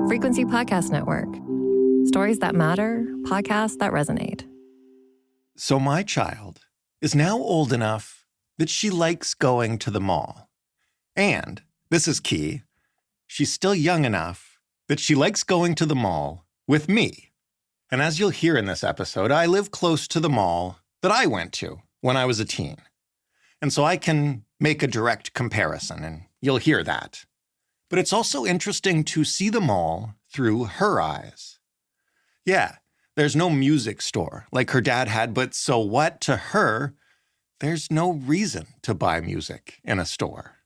Frequency Podcast Network. Stories that matter, podcasts that resonate. So my child is now old enough that she likes going to the mall. And, this is key, she's still young enough that she likes going to the mall with me. And as you'll hear in this episode, I live close to the mall that I went to when I was a teen. And so I can make a direct comparison, and you'll hear that. But it's also interesting to see the mall through her eyes. Yeah, there's no music store like her dad had, but so what? To her, there's no reason to buy music in a store.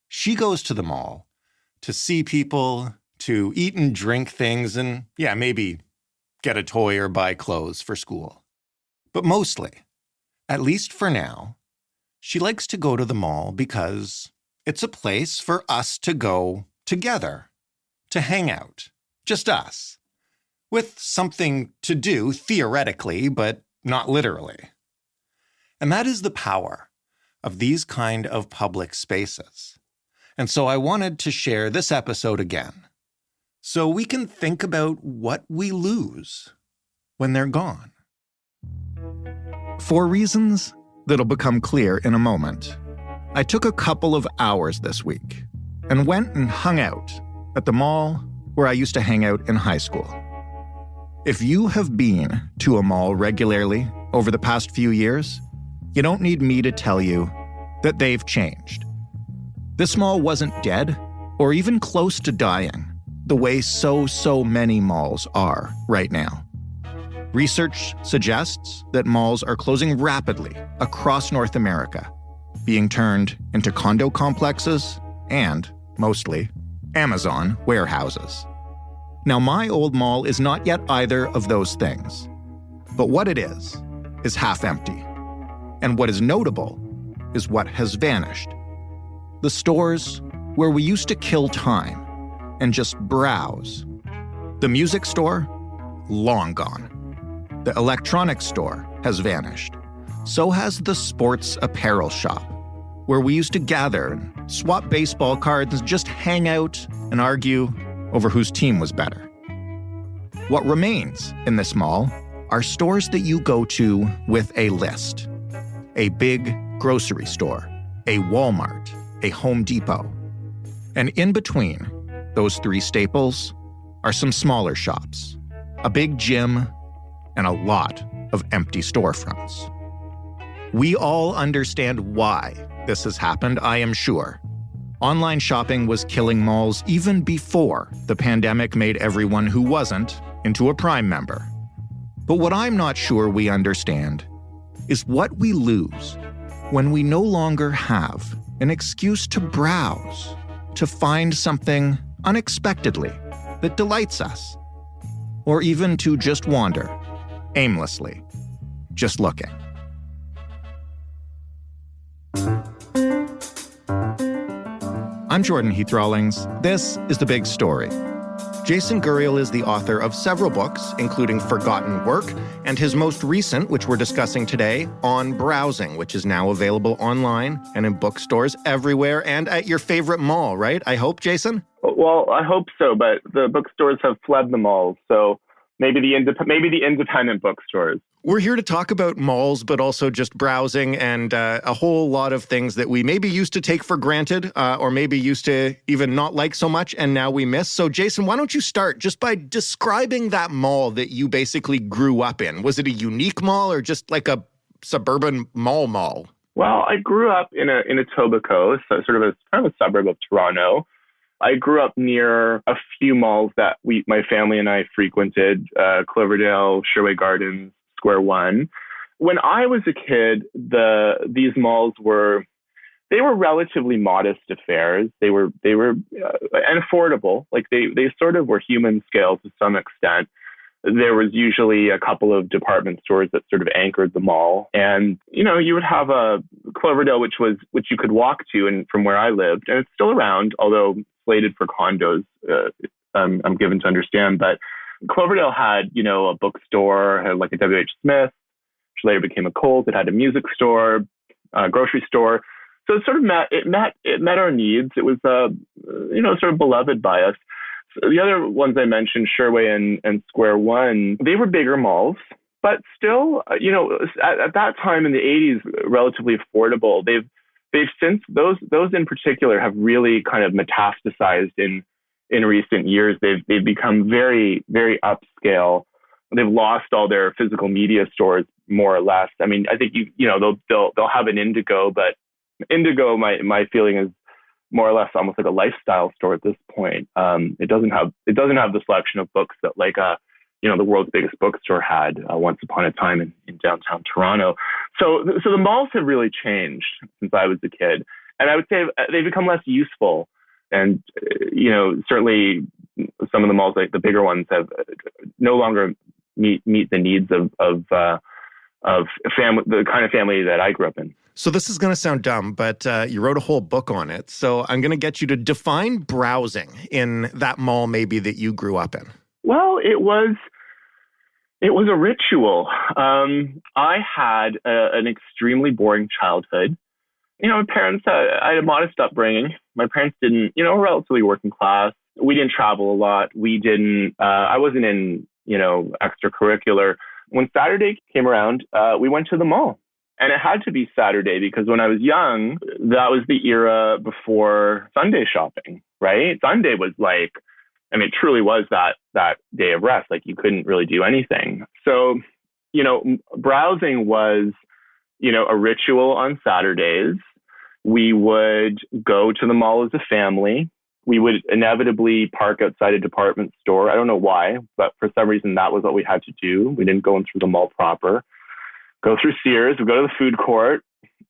She goes to the mall to see people, to eat and drink things, and yeah, maybe get a toy or buy clothes for school. But mostly, at least for now, she likes to go to the mall because it's a place for us to go together, to hang out, just us, with something to do theoretically, but not literally. And that is the power of these kind of public spaces. And so I wanted to share this episode again, so we can think about what we lose when they're gone. For reasons that'll become clear in a moment, I took a couple of hours this week and went and hung out at the mall where I used to hang out in high school. If you have been to a mall regularly over the past few years, you don't need me to tell you that they've changed. This mall wasn't dead or even close to dying the way so many malls are right now. Research suggests that malls are closing rapidly across North America, being turned into condo complexes and, mostly, Amazon warehouses. Now, my old mall is not yet either of those things, but what it is half empty. And what is notable is what has vanished. The stores where we used to kill time and just browse. The music store, long gone. The electronics store has vanished. So has the sports apparel shop, where we used to gather and swap baseball cards and just hang out and argue over whose team was better. What remains in this mall are stores that you go to with a list. A big grocery store, a Walmart, a Home Depot. And in between those three staples are some smaller shops, a big gym, and a lot of empty storefronts. We all understand why this has happened, I am sure. Online shopping was killing malls even before the pandemic made everyone who wasn't into a Prime member. But what I'm not sure we understand is what we lose when we no longer have an excuse to browse, to find something unexpectedly that delights us, or even to just wander aimlessly, just looking. I'm Jordan Heath Rawlings. This is The Big Story. Jason Guriel is the author of several books, including Forgotten Work, and his most recent, which we're discussing today, On Browsing, which is now available online and in bookstores everywhere and at your favorite mall, right? I hope, Jason? Well, I hope so, but the bookstores have fled the malls, so maybe the independent bookstores. We're here to talk about malls, but also just browsing and a whole lot of things that we maybe used to take for granted or maybe used to even not like so much and now we miss. So, Jason, why don't you start just by describing that mall that you basically grew up in? Was it a unique mall or just like a suburban mall? Well, I grew up in Etobicoke, so sort of kind of a suburb of Toronto. I grew up near a few malls that my family and I frequented, Cloverdale, Sherway Gardens, Square One. When I was a kid, these malls were relatively modest affairs. They were and affordable. Like they sort of were human scale to some extent. There was usually a couple of department stores that sort of anchored the mall, and you would have a Cloverdale, which you could walk to, and from where I lived, and it's still around, although slated for condos. I'm given to understand, but Cloverdale had, a bookstore, had like a W.H. Smith, which later became a Kohl's. It had a music store, a grocery store. So it sort of met our needs. It was, sort of beloved by us. The other ones I mentioned, Sherway and Square One, they were bigger malls, but still, at that time in the 80s, relatively affordable. They've since those in particular have really kind of metastasized in recent years. They've become very, very upscale. They've lost all their physical media stores more or less. I mean, I think they'll have an Indigo, but Indigo, my feeling is more or less almost like a lifestyle store at this point. It doesn't have the selection of books that the world's biggest bookstore had once upon a time in downtown Toronto. So the malls have really changed since I was a kid, and I would say they've become less useful. And certainly some of the malls, like the bigger ones, have no longer meet the needs of family, the kind of family that I grew up in. So this is going to sound dumb, but you wrote a whole book on it. So I'm going to get you to define browsing in that mall maybe that you grew up in. Well, it was a ritual. I had an extremely boring childhood. My parents, I had a modest upbringing. My parents didn't, relatively working class. We didn't travel a lot. I wasn't in, extracurricular. When Saturday came around, we went to the mall. And it had to be Saturday because when I was young, that was the era before Sunday shopping, right? Sunday was it truly was that day of rest. Like you couldn't really do anything. So, browsing was, a ritual on Saturdays. We would go to the mall as a family. We would inevitably park outside a department store. I don't know why, but for some reason that was what we had to do. We didn't go in through the mall proper. Go through Sears, we go to the food court.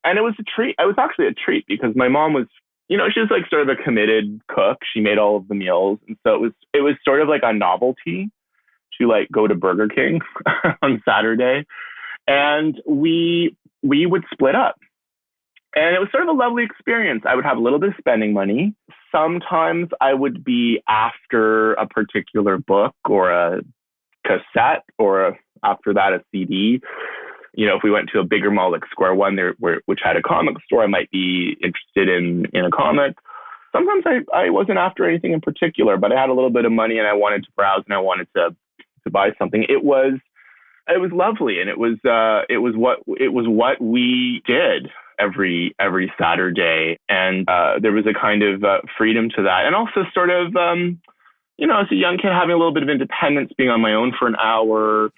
And it was a treat. It was actually a treat because my mom was, she was like sort of a committed cook. She made all of the meals. And so it was sort of like a novelty to like go to Burger King on Saturday. And we would split up. And it was sort of a lovely experience. I would have a little bit of spending money. Sometimes I would be after a particular book or a cassette or after that a CD. If we went to a bigger mall like Square One, which had a comic store, I might be interested in a comic. Sometimes I wasn't after anything in particular, but I had a little bit of money and I wanted to browse and I wanted to buy something. It was lovely, and it was what we did every Saturday, and there was a kind of freedom to that, and also sort of as a young kid, having a little bit of independence, being on my own for an hour,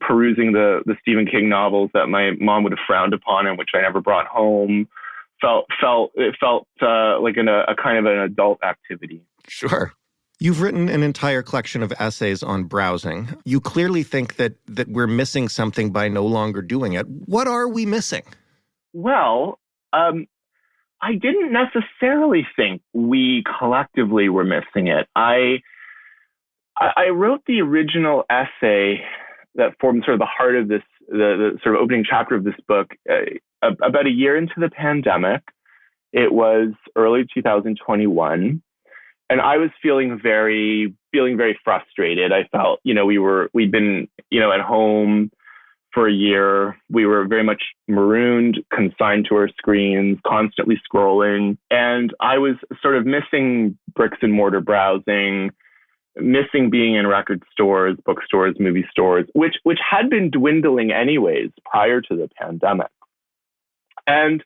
perusing the Stephen King novels that my mom would have frowned upon and which I never brought home, felt like a kind of an adult activity. Sure. You've written an entire collection of essays on browsing. You clearly think that we're missing something by no longer doing it. What are we missing? Well, I didn't necessarily think we collectively were missing it. I wrote the original essay that formed sort of the heart of this, the sort of opening chapter of this book, about a year into the pandemic. It was early 2021. And I was feeling very frustrated. I felt, we'd been, at home for a year. We were very much marooned, consigned to our screens, constantly scrolling. And I was sort of missing bricks and mortar browsing, missing being in record stores, bookstores, movie stores, which had been dwindling anyways prior to the pandemic. And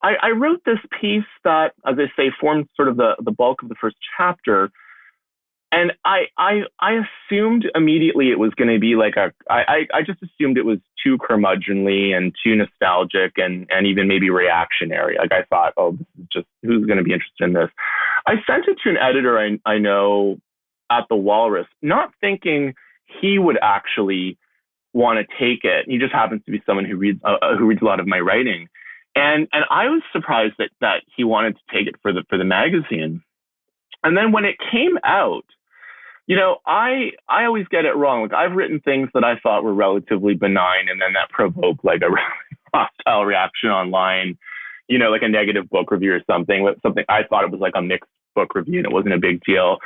I wrote this piece that, as I say, formed sort of the bulk of the first chapter. And I assumed immediately it was going to be I just assumed it was too curmudgeonly and too nostalgic and even maybe reactionary. Like I thought, this is just, who's going to be interested in this? I sent it to an editor I know at the Walrus, not thinking he would actually want to take it. He just happens to be someone who reads a lot of my writing. And I was surprised that he wanted to take it for the magazine. And then when it came out, I always get it wrong. Like I've written things that I thought were relatively benign, and then that provoked like a hostile reaction online, like a negative book review or something. I thought it was like a mixed book review and it wasn't a big deal.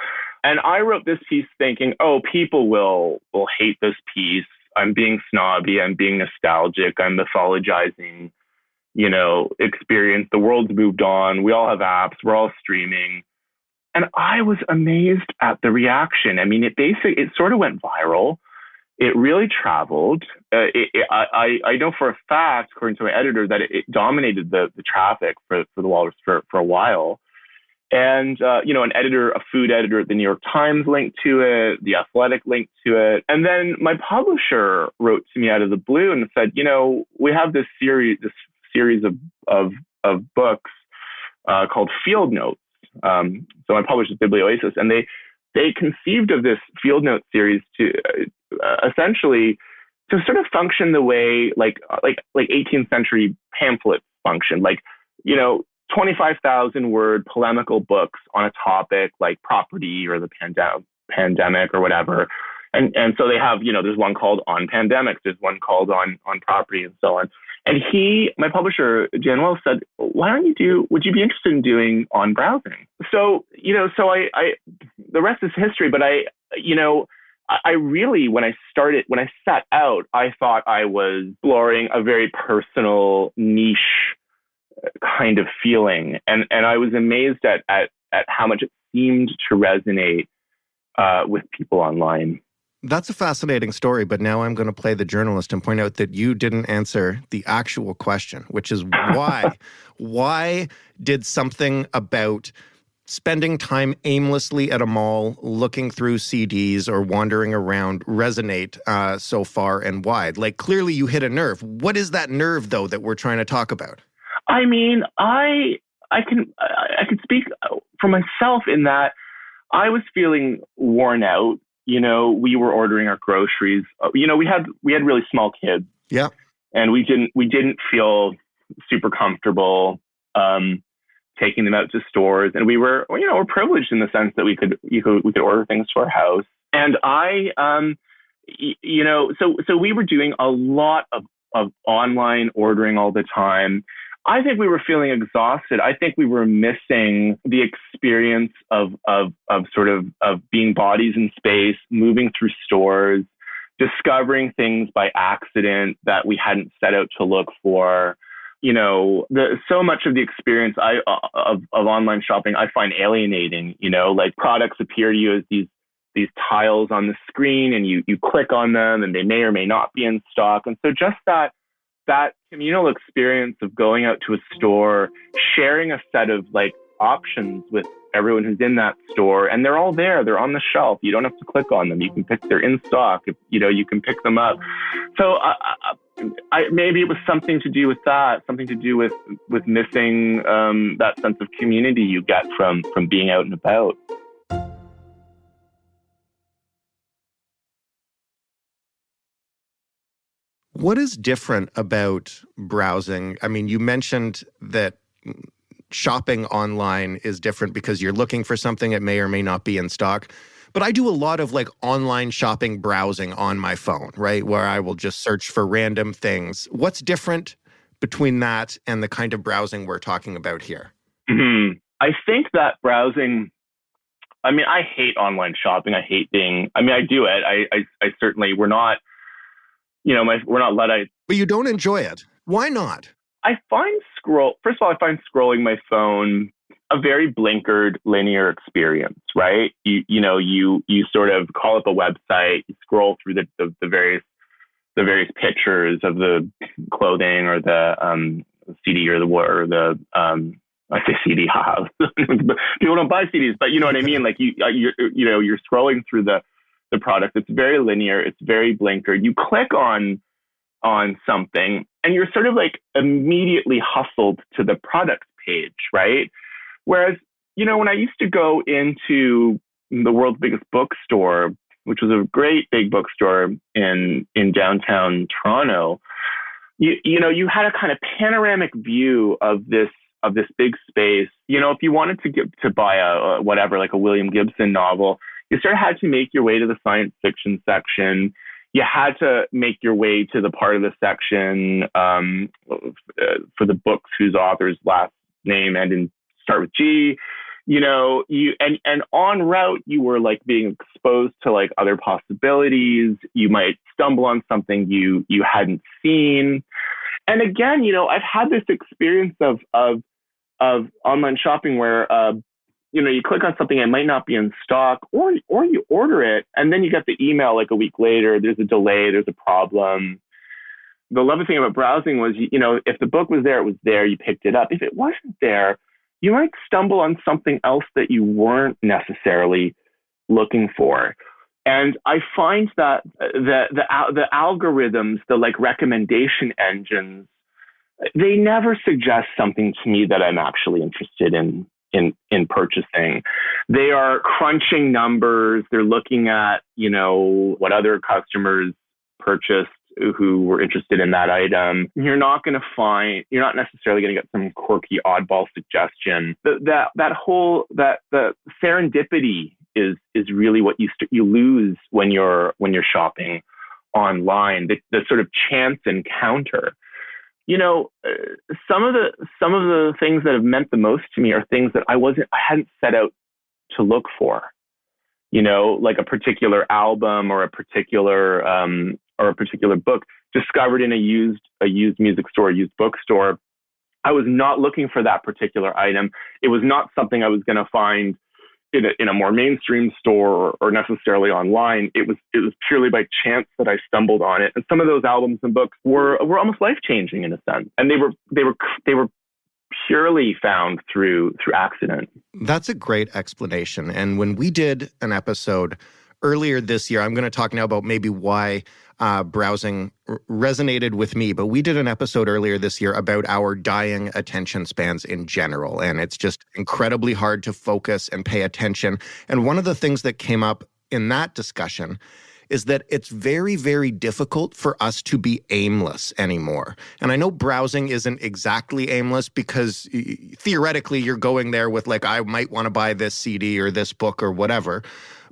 And I wrote this piece thinking, people will hate this piece. I'm being snobby. I'm being nostalgic. I'm mythologizing experience. The world's moved on. We all have apps. We're all streaming. And I was amazed at the reaction. I mean, it sort of went viral. It really traveled. I know for a fact, according to my editor, that it dominated the traffic for the Walrus for a while. And, a food editor at the New York Times linked to it, The Athletic linked to it. And then my publisher wrote to me out of the blue and said, we have this series of books called Field Notes. So my publisher is Biblioasis, and they conceived of this Field Note series to essentially to sort of function the way like 18th century pamphlets function, 25,000 word polemical books on a topic like property or the pandemic or whatever. And so they have, there's one called On Pandemics, there's one called on Property and so on. And my publisher, Jan Wells, said, would you be interested in doing On Browsing? So, I the rest is history, but I really, when I set out, I thought I was exploring a very personal niche kind of feeling. And I was amazed at how much it seemed to resonate with people online. That's a fascinating story, but now I'm going to play the journalist and point out that you didn't answer the actual question, which is why? Why did something about spending time aimlessly at a mall, looking through CDs or wandering around resonate so far and wide? Like, clearly you hit a nerve. What is that nerve, though, that we're trying to talk about? I mean, I can speak for myself in that I was feeling worn out. We were ordering our groceries. We had really small kids. Yeah. And we didn't feel super comfortable taking them out to stores. And we're privileged in the sense that we could order things to our house. And so we were doing a lot of online ordering all the time. I think we were feeling exhausted. I think we were missing the experience of being bodies in space, moving through stores, discovering things by accident that we hadn't set out to look for. So much of the experience of online shopping I find alienating. Like products appear to you as these tiles on the screen, and you click on them, and they may or may not be in stock. And so just that communal experience of going out to a store, sharing a set of options with everyone who's in that store, and they're all there, they're on the shelf. You don't have to click on them. You can they're in stock. You can pick them up. So maybe it was something to do with that, something to do with missing that sense of community you get from being out and about. What is different about browsing? I mean, you mentioned that shopping online is different because you're looking for something that may or may not be in stock. But I do a lot of online shopping browsing on my phone, right? Where I will just search for random things. What's different between that and the kind of browsing we're talking about here? Mm-hmm. I think that browsing, I hate online shopping. I do it. I certainly, we're not Luddite. But you don't enjoy it. Why not? First of all, I find scrolling my phone a very blinkered linear experience, right? You sort of call up a website, you scroll through the various pictures of the clothing or the CD or the I say CD, haha. People don't buy CDs, but you know what I mean? Like you're scrolling through the product. It's very linear. It's very blinkered. You click on something and you're sort of immediately hustled to the product page, right? Whereas, when I used to go into the world's biggest bookstore, which was a great big bookstore in downtown Toronto, you had a kind of panoramic view of this big space. If you wanted to buy a William Gibson novel, you sort of had to make your way to the science fiction section. You had to make your way to the part of the section for the books whose author's last name start with G. And en route, you were being exposed to other possibilities. You might stumble on something you hadn't seen. And again, I've had this experience of online shopping where you click on something, it might not be in stock, or you order it and then you get the email like a week later, there's a delay, there's a problem. The lovely thing about browsing was, if the book was there, it was there, you picked it up. If it wasn't there, you might stumble on something else that you weren't necessarily looking for. And I find that the algorithms, the like recommendation engines, they never suggest something to me that I'm actually interested in purchasing. They are crunching numbers. They're looking at, what other customers purchased who were interested in that item. You're not necessarily going to get some quirky oddball suggestion. The serendipity is really what you lose when you're shopping online. The sort of chance encounter. Some of the things that have meant the most to me are things that I hadn't set out to look for. Like a particular album or a particular book discovered in a used music store, a used bookstore. I was not looking for that particular item. It was not something I was going to find in a more mainstream store or necessarily online. It was purely by chance that I stumbled on it. And some of those albums and books were almost life-changing in a sense. And they were purely found through accident. That's a great explanation. And when we did an episode earlier this year, I'm going to talk now about maybe why browsing resonated with me, but we did an episode earlier this year about our dying attention spans in general, and it's just incredibly hard to focus and pay attention. And one of the things that came up in that discussion is that it's very, very difficult for us to be aimless anymore. And I know browsing isn't exactly aimless because theoretically you're going there with like, I might want to buy this CD or this book or whatever.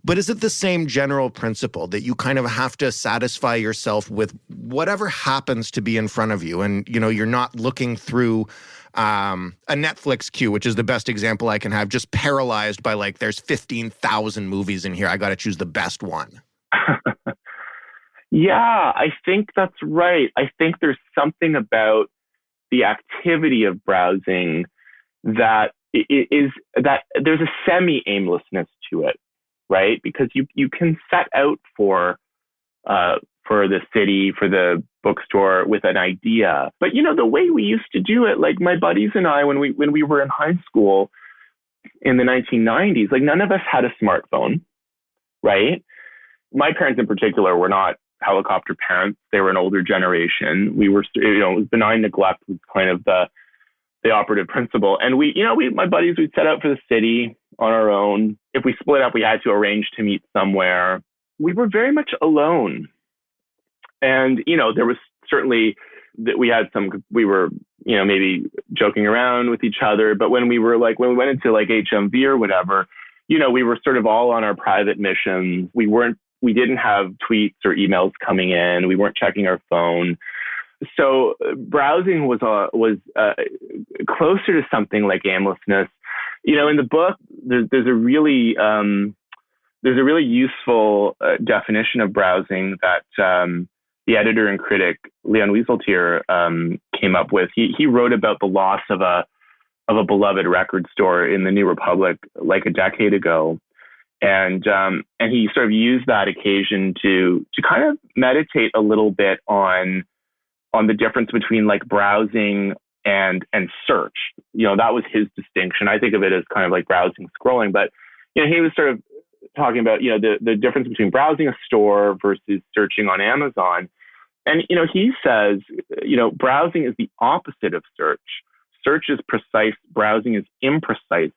But is it the same general principle that you kind of have to satisfy yourself with whatever happens to be in front of you? And, you're not looking through a Netflix queue, which is the best example I can have, just paralyzed by like, there's 15,000 movies in here. I got to choose the best one. Yeah, I think that's right. I think there's something about the activity of browsing that that there's a semi-aimlessness to it, right? Because you can set out for the city, for the bookstore with an idea. But the way we used to do it, like my buddies and I, when we were in high school in the 1990s, like none of us had a smartphone, right? My parents in particular were not helicopter parents. They were an older generation. We were, it was benign neglect was kind of the operative principle. And my buddies, we'd set out for the city on our own. If we split up, we had to arrange to meet somewhere. We were very much alone. And, there was certainly that we were, maybe joking around with each other. But when we went into like HMV or whatever, we were sort of all on our private missions. We didn't have tweets or emails coming in. We weren't checking our phone. So browsing was closer to something like aimlessness. In the book, there's a really useful definition of browsing that the editor and critic Leon Wieseltier came up with. He wrote about the loss of a beloved record store in the New Republic like a decade ago. And he sort of used that occasion to kind of meditate a little bit on the difference between like browsing and search. That was his distinction. I think of it as kind of like browsing, scrolling, but he was sort of talking about the difference between browsing a store versus searching on Amazon. And he says browsing is the opposite of search. Search is precise. Browsing is imprecise.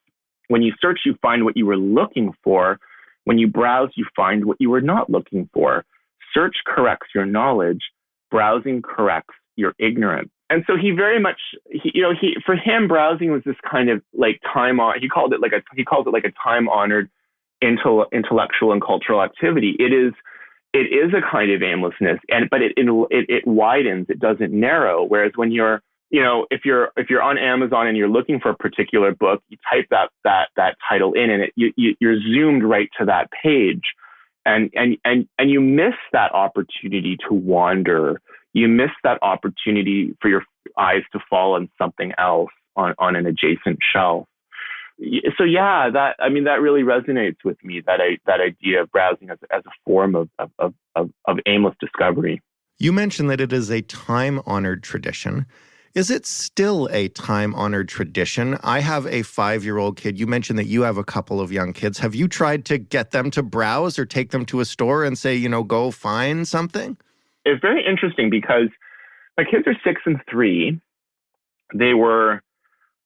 When you search, you find what you were looking for. When you browse, you find what you were not looking for. Search corrects your knowledge. Browsing corrects your ignorance. And so he very much, for him, browsing was this kind of like he calls it like a time-honored intellectual and cultural activity. It is a kind of aimlessness, but it widens. It doesn't narrow. Whereas when you're if you're on Amazon and you're looking for a particular book, you type that title in, and you're zoomed right to that page, and you miss that opportunity to wander. You miss that opportunity for your eyes to fall on something else on an adjacent shelf. So yeah, that really resonates with me. That idea of browsing as a form of aimless discovery. You mentioned that it is a time-honored tradition. Is it still a time-honored tradition? I have a 5-year-old kid. You mentioned that you have a couple of young kids. Have you tried to get them to browse or take them to a store and say, go find something? It's very interesting because my kids are 6 and 3. They were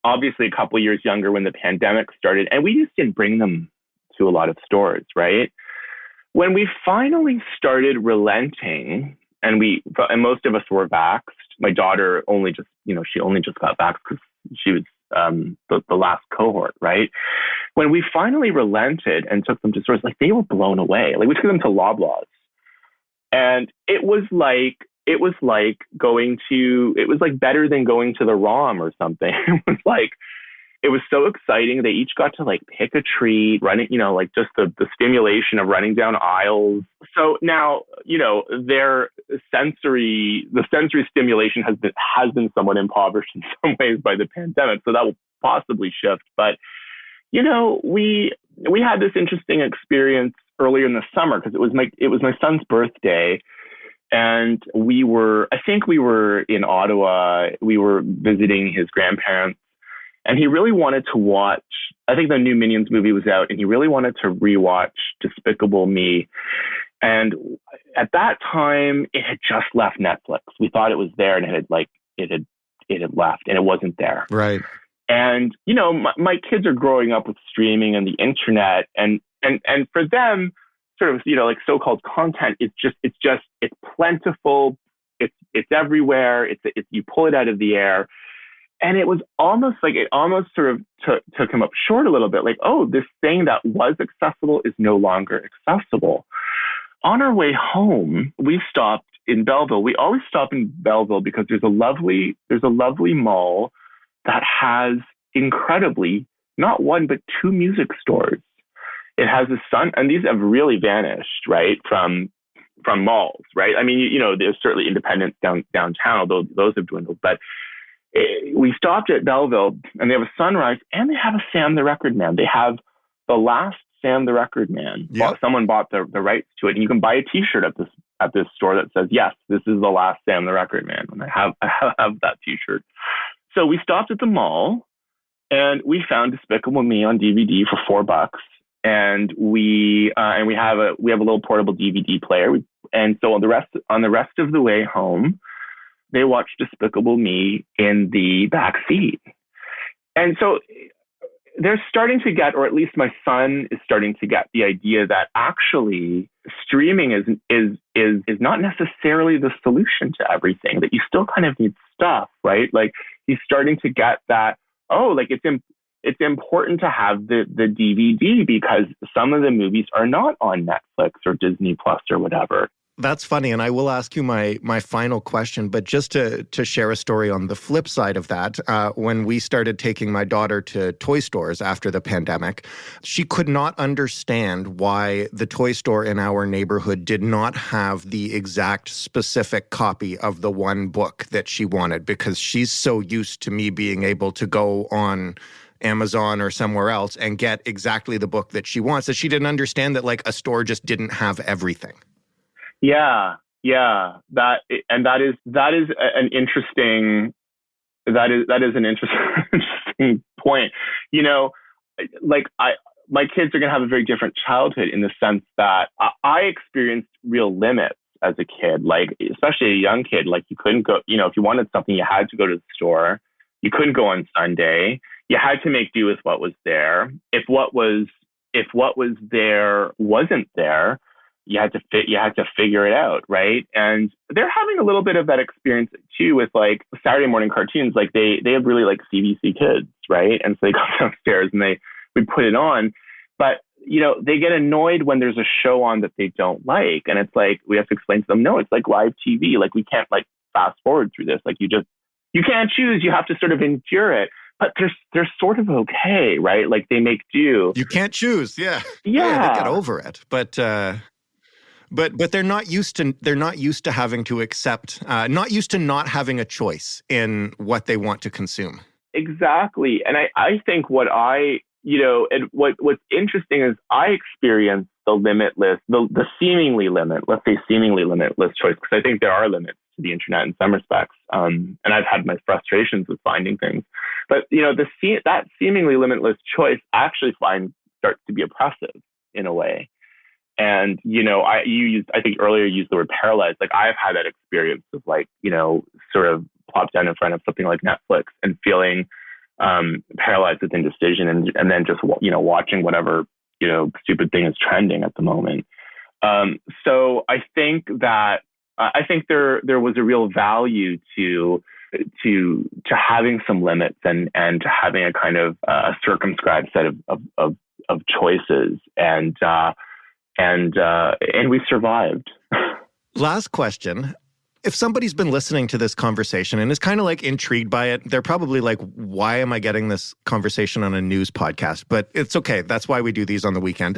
obviously a couple of years younger when the pandemic started, and we just didn't bring them to a lot of stores, right? When we finally started relenting, and most of us were vaxxed. My daughter she only just got vaxxed because she was the last cohort, right? When we finally relented and took them to stores, they were blown away. We took them to Loblaws, and it was better than going to the ROM or something. It was so exciting. They each got to pick a treat, running, just the stimulation of running down aisles. So now, the sensory stimulation has been somewhat impoverished in some ways by the pandemic. So that will possibly shift. But, we had this interesting experience earlier in the summer because it was my son's birthday. And we were in Ottawa. We were visiting his grandparents. And he really wanted to watch, I think the new Minions movie was out, and he really wanted to rewatch Despicable Me. And at that time, it had just left Netflix. We thought it was there, and it had left, and it wasn't there. Right. And, my kids are growing up with streaming and the internet, and for them, sort of, so-called content, it's plentiful, it's everywhere, it's you pull it out of the air. And it was almost sort of took him up short a little bit. This thing that was accessible is no longer accessible. On our way home, we stopped in Belleville. We always stop in Belleville because there's a lovely mall that has incredibly not one but 2 music stores. It has and these have really vanished, right, from malls, right? I mean, there's certainly independents downtown, although those have dwindled, but we stopped at Belleville, and they have a Sunrise, and they have a Sam the Record Man. They have the last Sam the Record Man. Yeah. Someone bought the rights to it, and you can buy a T-shirt at this store that says, "Yes, this is the last Sam the Record Man." And I have that T-shirt. So we stopped at the mall, and we found Despicable Me on DVD for $4. And we have a little portable DVD player. And so on the rest of the way home, they watched Despicable Me in the back seat. And so they're starting to get, or at least my son is starting to get, the idea that actually streaming is not necessarily the solution to everything, that you still kind of need stuff, right? He's starting to get that, it's important to have the DVD because some of the movies are not on Netflix or Disney Plus or whatever. That's funny, and I will ask you my final question, but just to share a story on the flip side of that, when we started taking my daughter to toy stores after the pandemic, she could not understand why the toy store in our neighborhood did not have the exact specific copy of the one book that she wanted, because she's so used to me being able to go on Amazon or somewhere else and get exactly the book that she wants, that she didn't understand that a store just didn't have everything. Yeah. That is an interesting interesting point. My kids are going to have a very different childhood in the sense that I experienced real limits as a kid, especially a young kid. You couldn't go, if you wanted something, you had to go to the store. You couldn't go on Sunday. You had to make do with what was there. If what was there wasn't there, you had to figure it out, right? And they're having a little bit of that experience too with Saturday morning cartoons. They have really CBC Kids, right? And so they go downstairs and we put it on, but they get annoyed when there's a show on that they don't like, and it's we have to explain to them, no, it's live TV. We can't fast forward through this. You can't choose. You have to sort of endure it. But they're sort of okay, right? They make do. You can't choose, yeah. Yeah. They get over it, but they're not used to having to accept, not used to not having a choice in what they want to consume. Exactly, and I think what I and what's interesting is I experienced the seemingly limitless choice, because I think there are limits to the internet in some respects. And I've had my frustrations with finding things. But, that seemingly limitless choice actually starts to be oppressive in a way. And, I think earlier you used the word paralyzed. Like, I've had that experience of sort of plopped down in front of something like Netflix and feeling paralyzed with indecision, and then just, watching whatever, stupid thing is trending at the moment. So I think that, there was a real value to having some limits and to having a kind of circumscribed set of choices, and we survived. Last question. If somebody's been listening to this conversation and is kind of like intrigued by it, they're probably like, why am I getting this conversation on a news podcast? But it's okay. That's why we do these on the weekend.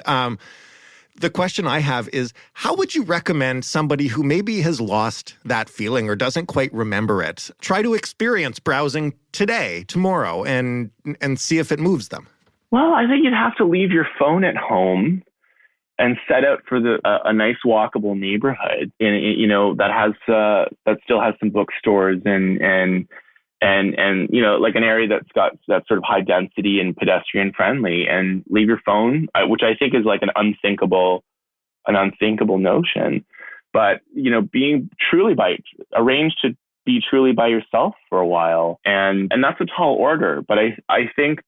The question I have is, how would you recommend somebody who maybe has lost that feeling or doesn't quite remember it try to experience browsing today, tomorrow, and see if it moves them? Well, I think you'd have to leave your phone at home and set out for a nice walkable neighborhood, that still has some bookstores and like an area that's got that sort of high density and pedestrian friendly, and leave your phone, which I think is like an unthinkable notion. But, arrange to be truly by yourself for a while. And that's a tall order. But I think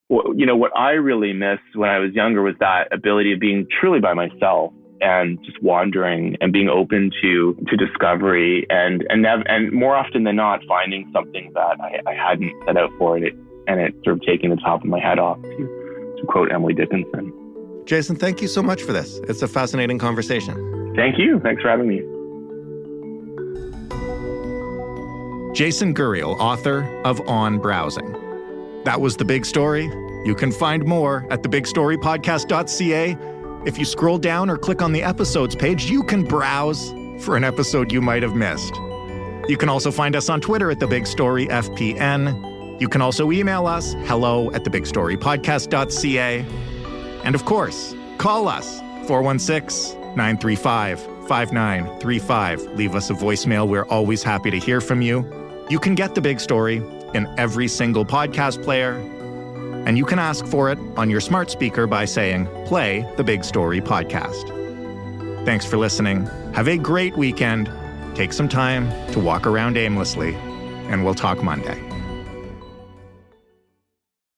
what I really missed when I was younger was that ability of being truly by myself and just wandering and being open to discovery, and more often than not finding something that I hadn't set out for it, and it sort of taking the top of my head off, to quote Emily Dickinson. Jason, thank you so much for this. It's a fascinating conversation. Thank you. Thanks for having me. Jason Guriel, author of On Browsing. That was The Big Story. You can find more at thebigstorypodcast.ca. If you scroll down or click on the episodes page, you can browse for an episode you might have missed. You can also find us on Twitter at thebigstoryfpn. You can also email us, hello@thebigstorypodcast.ca. And of course, call us, 416-935-5935. Leave us a voicemail. We're always happy to hear from you. You can get The Big Story in every single podcast player, and you can ask for it on your smart speaker by saying, play The Big Story Podcast. Thanks for listening. Have a great weekend. Take some time to walk around aimlessly, and we'll talk Monday.